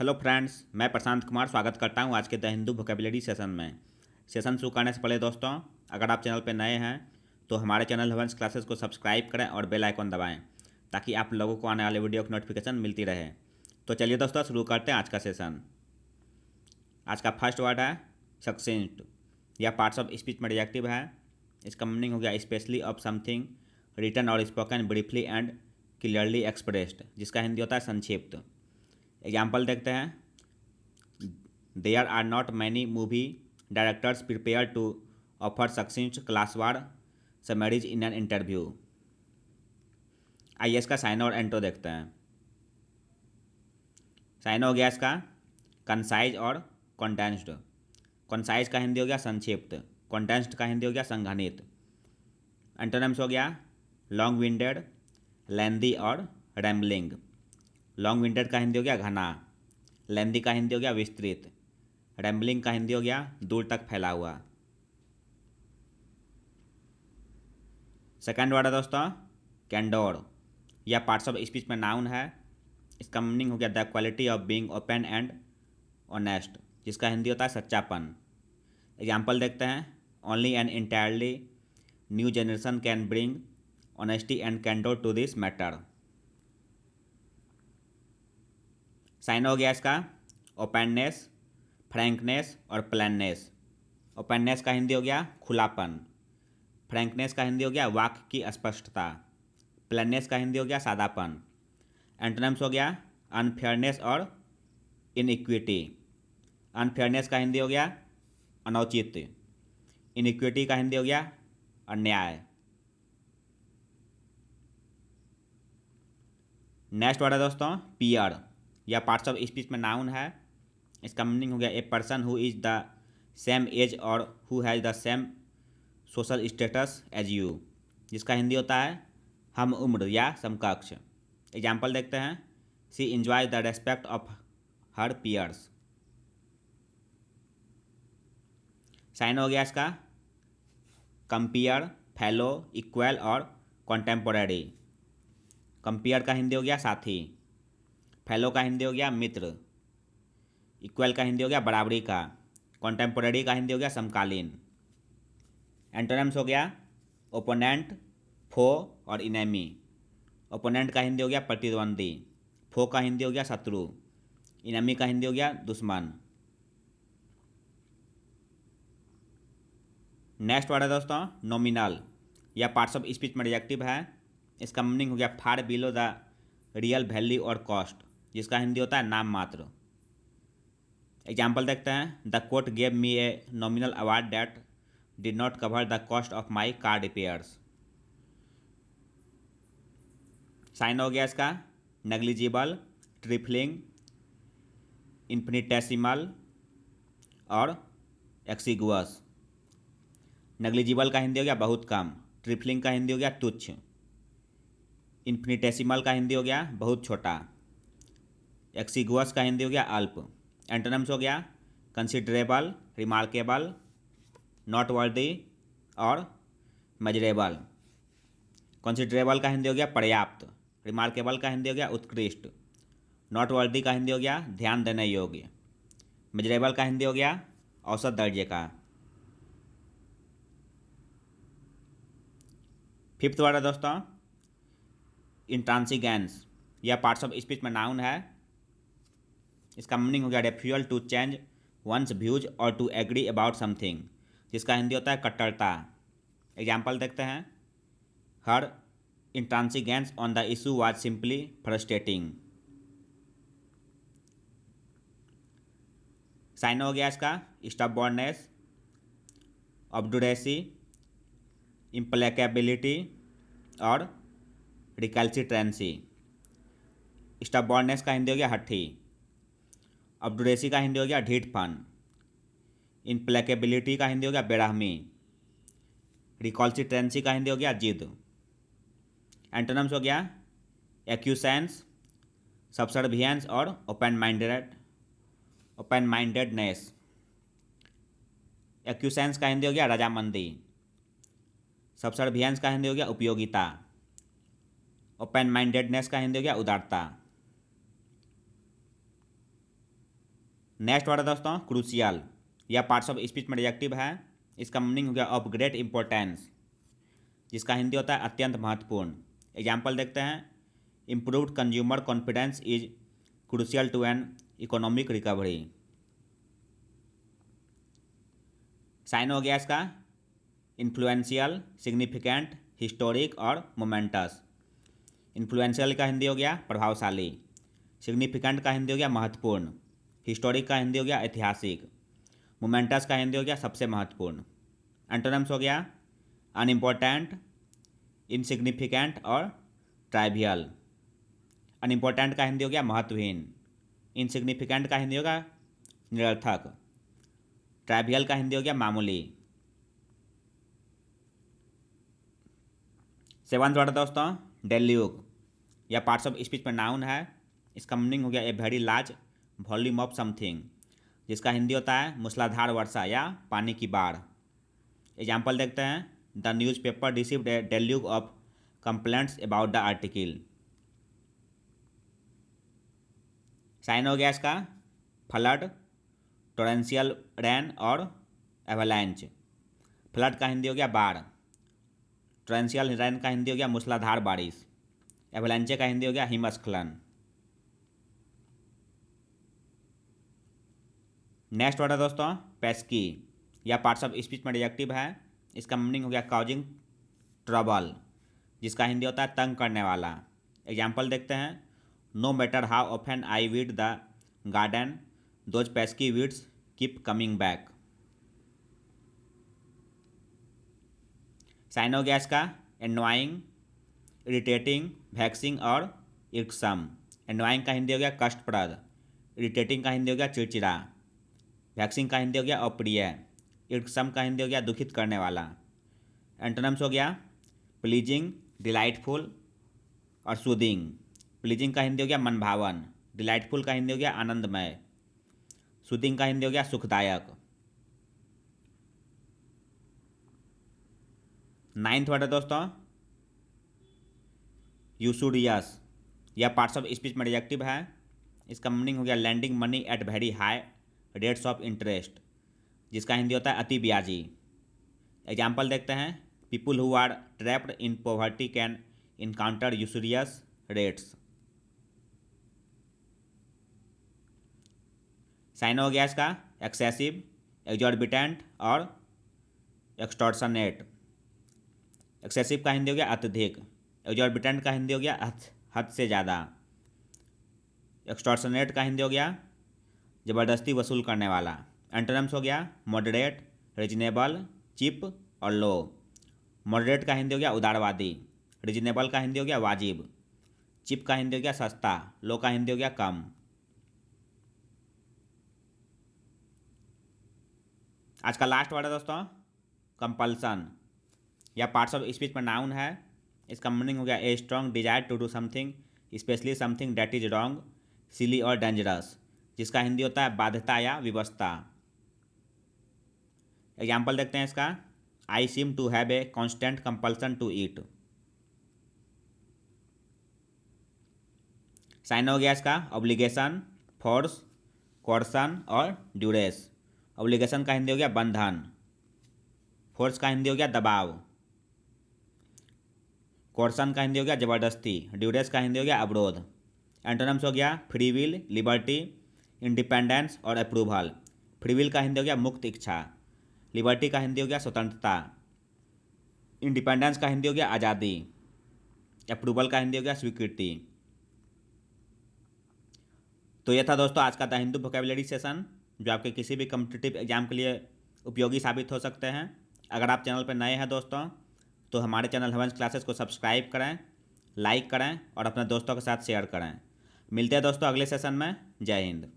Hello friends, मैं प्रशांत कुमार स्वागत करता हूं आज के द हिंदू वोकेबुलरी सेशन में। सेशन शुरू करने से पहले दोस्तों, अगर आप चैनल पर नए हैं तो हमारे चैनल हवंस क्लासेस को सब्सक्राइब करें और बेल आइकन दबाएं ताकि आप लोगों को आने वाले वीडियो की नोटिफिकेशन मिलती रहे। तो चलिए दोस्तों, शुरू करते हैं आज का सेशन। आज का फर्स्ट वर्ड है सक्सेंट। यह पार्ट्स ऑफ स्पीच में एडजेक्टिव है। इसका मीनिंग हो गया स्पेशली ऑफ समथिंग रिटन और spoken briefly and clearly expressed, जिसका हिंदी होता है संक्षिप्त। एग्जाम्पल देखते हैं। There are not many movie directors prepare to offer succinct class war summaries in an interview. आइए इसका साइन और एंटो देखते हैं। साइन हो गया इसका कंसाइज और कॉन्डेंस्ड। कंसाइज का हिंदी हो गया संक्षिप्त, कॉन्डेंस्ड का हिंदी हो गया संघनित। एंटोनिम्स हो गया लॉन्ग विंडेड, लेंदी और रैम्बलिंग। लॉन्ग विंडेड का हिंदी हो गया घना, लेंदी का हिंदी हो गया विस्तृत, रैम्बलिंग का हिंदी हो गया दूर तक फैला हुआ। सेकंड वर्ड है दोस्तों कैंडोर। यह पार्ट्स ऑफ स्पीच में नाउन है। इसका मीनिंग हो गया the quality of being open and honest, जिसका हिंदी होता है सच्चापन। एग्जाम्पल देखते हैं। Only an entirely new generation can bring honesty and candour to this matter. Sign हो गया इसका ओपननेस, फ्रैंकनेस और प्लाननेस। ओपननेस का हिंदी हो गया खुलापन, फ्रैंकनेस का हिंदी हो गया वाक्य की स्पष्टता, प्लाननेस का हिंदी हो गया सादापन। एंटोनिम्स हो गया अनफेयरनेस और इनइक्विटी। अनफेयरनेस का हिंदी हो गया अनौचित्य, इनइक्विटी का हिंदी हो गया अन्याय। नेक्स्ट वर्ड है दोस्तों पीयर। यह पार्ट्स ऑफ स्पीच में नाउन है। इसका मीनिंग हो गया a person who is the same age और who has the same social status as you, जिसका हिंदी होता है हम उम्र या समकक्ष। एग्जाम्पल देखते हैं। She enjoy the respect of her peers. Sign हो गया इसका कंपेयर, फेलो, इक्वल और कॉन्टेम्पोरेरी। कंपेयर का हिंदी हो गया साथी, फेलो का हिंदी हो गया मित्र, इक्वल का हिंदी हो गया बराबरी का, कॉन्टेम्पोरेरी का हिंदी हो गया समकालीन। एंटोनिम्स हो गया ओपोनेंट, फो और इनेमी। ओपोनेंट का हिंदी हो गया प्रतिद्वंदी, फो का हिंदी हो गया शत्रु, इनेमी का हिंदी हो गया दुश्मन। नेक्स्ट वर्ड है दोस्तों नॉमिनल। यह पार्ट्स ऑफ स्पीच में एडजेक्टिव है। इसका मीनिंग हो गया far below the real value और कॉस्ट, जिसका हिंदी होता है नाम मात्र। एग्जाम्पल देखते हैं। The court gave me a nominal award that did not cover the cost of my car repairs. Sign हो गया इसका नेग्लिजिबल, ट्रिफलिंग, इन्फिनिटेसिमल और एक्सिगुअस। नेग्लिजिबल का हिंदी हो गया बहुत कम, ट्रिफलिंग का हिंदी हो गया तुच्छ, इन्फिनिटेसिमल का हिंदी हो गया बहुत छोटा, एक्सिगुअस का हिंदी हो गया अल्प। एंटोनिम्स हो गया कंसिडरेबल, रिमार्केबल, नॉट वर्दी और मेजरेबल। कंसिडरेबल का हिंदी हो गया पर्याप्त, रिमार्केबल का हिंदी हो गया उत्कृष्ट, नॉट वर्दी का हिंदी हो गया ध्यान देने योग्य, मेजरेबल का हिंदी हो गया औसत दर्जे का। फिफ्थ वर्ड है दोस्तों इंट्रांसिगेंस। यह पार्ट्स ऑफ स्पीच में नाउन है। इसका मीनिंग हो गया refusal to change one's views और टू एग्री अबाउट समथिंग, जिसका हिंदी होता है कट्टरता। एग्जाम्पल देखते हैं। Her intransigence on the issue was simply frustrating. Sign हो गया इसका स्टबबॉर्ननेस, ऑब्डुरेसी, इम्प्लेकेबिलिटी और रिकैल्सिट्रेंसी। स्टबबॉर्ननेस का हिंदी हो गया हठी, ऑब्डुरेसी का हिंदी हो गया ढीठपन, इम्प्लेकेबिलिटी का हिंदी हो गया बेरहमी, रिकॉल्सिट्रेंसी का हिंदी हो गया जिद। एंटोनिम्स हो गया एक्यूसेंस, सब्सर्वियंस और ओपन माइंडेडनेस। एक्यूसेंस का हिंदी हो गया रजामंदी, सब्सर्वियंस का हिंदी हो गया उपयोगिता, ओपन माइंडेडनेस का हिंदी हो गया उदारता। नेक्स्ट वर्ड है दोस्तों क्रूशियल। यह पार्ट्स ऑफ स्पीच में एडजेक्टिव है। इसका मीनिंग हो गया ऑफ ग्रेट इंपॉर्टेंस, जिसका हिंदी होता है अत्यंत महत्वपूर्ण। एग्जाम्पल देखते हैं, improved consumer confidence is crucial to an economic recovery. Sign हो गया इसका इन्फ्लुएंशियल, सिग्निफिकेंट, हिस्टोरिक और मोमेंटस। इन्फ्लुएंशियल का हिंदी हो गया प्रभावशाली, सिग्निफिकेंट का हिंदी हो गया महत्वपूर्ण, हिस्टोरिक का हिंदी हो गया ऐतिहासिक, मोमेंटस का हिंदी हो गया सबसे महत्वपूर्ण। एंटोनिम्स हो गया अनइम्पोर्टेंट, इनसिग्निफिकेंट और ट्राइवियल। अनइम्पोर्टेंट का हिंदी हो गया महत्वहीन, इनसिग्निफिकेंट का हिंदी होगा निरर्थक, ट्राइवियल का हिंदी हो गया मामूली। सेवंथ वर्ड दोस्तों डेल्यूग। यह पार्ट्स ऑफ स्पीच में नाउन है। इसका मीनिंग हो गया a very large volume of something, जिसका हिंदी होता है मूसलाधार वर्षा या पानी की बाढ़। एग्जाम्पल देखते हैं, the newspaper received a deluge of complaints about the article. Sign हो गया इसका फ्लड, टोरेंशियल रेन और एवलांच। फ्लड का हिंदी हो गया बाढ़, टोरेंशियल रेन का हिंदी हो गया मूसलाधार बारिश, एवलांचे का हिंदी हो गया हिमस्खलन। नेक्स्ट वर्ड है दोस्तों पेस्की। यह पार्ट्स ऑफ स्पीच में एडजेक्टिव है। इसका मीनिंग हो गया काउजिंग ट्रबल, जिसका हिंदी होता है तंग करने वाला। एग्जाम्पल देखते हैं, no matter how often I weed the garden those pesky weeds keep coming back. Sign हो गया इसका एनवाइंग, इरिटेटिंग, वैक्सिंग और इर्कसम। एनवाइंग का हिंदी हो गया कष्टप्रद, इरिटेटिंग का हिंदी हो गया चिड़चिड़ा, वैक्सिंग का हिंदी हो गया अप्रिय, इर्कसम का हिंदी हो गया दुखित करने वाला। एंटोनिम्स हो गया प्लीजिंग, डिलाइटफुल और सूदिंग। प्लीजिंग का हिंदी हो गया मनभावन, डिलाइटफुल का हिंदी हो गया आनंदमय, सूदिंग का हिंदी हो गया सुखदायक। नाइन्थ वर्ड है दोस्तों यूसुरियस। यह पार्ट्स ऑफ स्पीच में एडजेक्टिव है। इसका मीनिंग हो गया lending money at very high rates of interest, जिसका हिंदी होता है अति ब्याजी। एग्जाम्पल देखते हैं, people who are trapped in poverty can encounter usurious rates. Sign हो गया इसका एक्सेसिव, एग्जॉर्बिटेंट और एक्सटॉर्शनेट। एक्सेसिव का हिंदी हो गया अत्यधिक, एग्जॉर्बिटेंट का हिंदी हो गया हद से ज़्यादा, एक्सटॉर्शनेट का हिंदी हो गया ज़बरदस्ती वसूल करने वाला। एंटोनिम्स हो गया मॉडरेट, रीजनेबल, चीप और लो। मॉडरेट का हिंदी हो गया उदारवादी, रीजनेबल का हिंदी हो गया वाजिब, चीप का हिंदी हो गया सस्ता, लो का हिंदी हो गया कम। आज का लास्ट वर्ड है दोस्तों कंपल्सन। यह पार्ट्स ऑफ स्पीच में नाउन है। इसका मीनिंग हो गया a strong desire to do something specially something that is wrong, silly और डेंजरस, जिसका हिंदी होता है बाध्यता या विवशता। एग्जाम्पल देखते हैं इसका, I seem to have a constant compulsion to eat. Sign हो गया इसका ऑब्लिगेशन, फोर्स, कोर्सन और ड्यूरेस। ऑब्लिगेशन का हिंदी हो गया बंधन, फोर्स का हिंदी हो गया दबाव, कोर्सन का हिंदी हो गया जबरदस्ती, ड्यूरेस का हिंदी हो गया अवरोध। एंटोनिम्स हो गया फ्री विल, लिबर्टी, इंडिपेंडेंस और अप्रूवल। फ्री विल का हिंदी हो गया मुक्त इच्छा, लिबर्टी का हिंदी हो गया स्वतंत्रता, इंडिपेंडेंस का हिंदी हो गया आज़ादी, अप्रूवल का हिंदी हो गया स्वीकृति। तो ये था दोस्तों आज का द हिंदू वोकैबुलरी सेशन, जो आपके किसी भी कॉम्पिटिटिव एग्जाम के लिए उपयोगी साबित हो सकते हैं। अगर आप चैनल पर नए हैं दोस्तों, तो हमारे चैनल हवंस क्लासेस को सब्सक्राइब करें, लाइक करें और अपने दोस्तों के साथ शेयर करें। मिलते हैं दोस्तों अगले सेशन में। जय हिंद।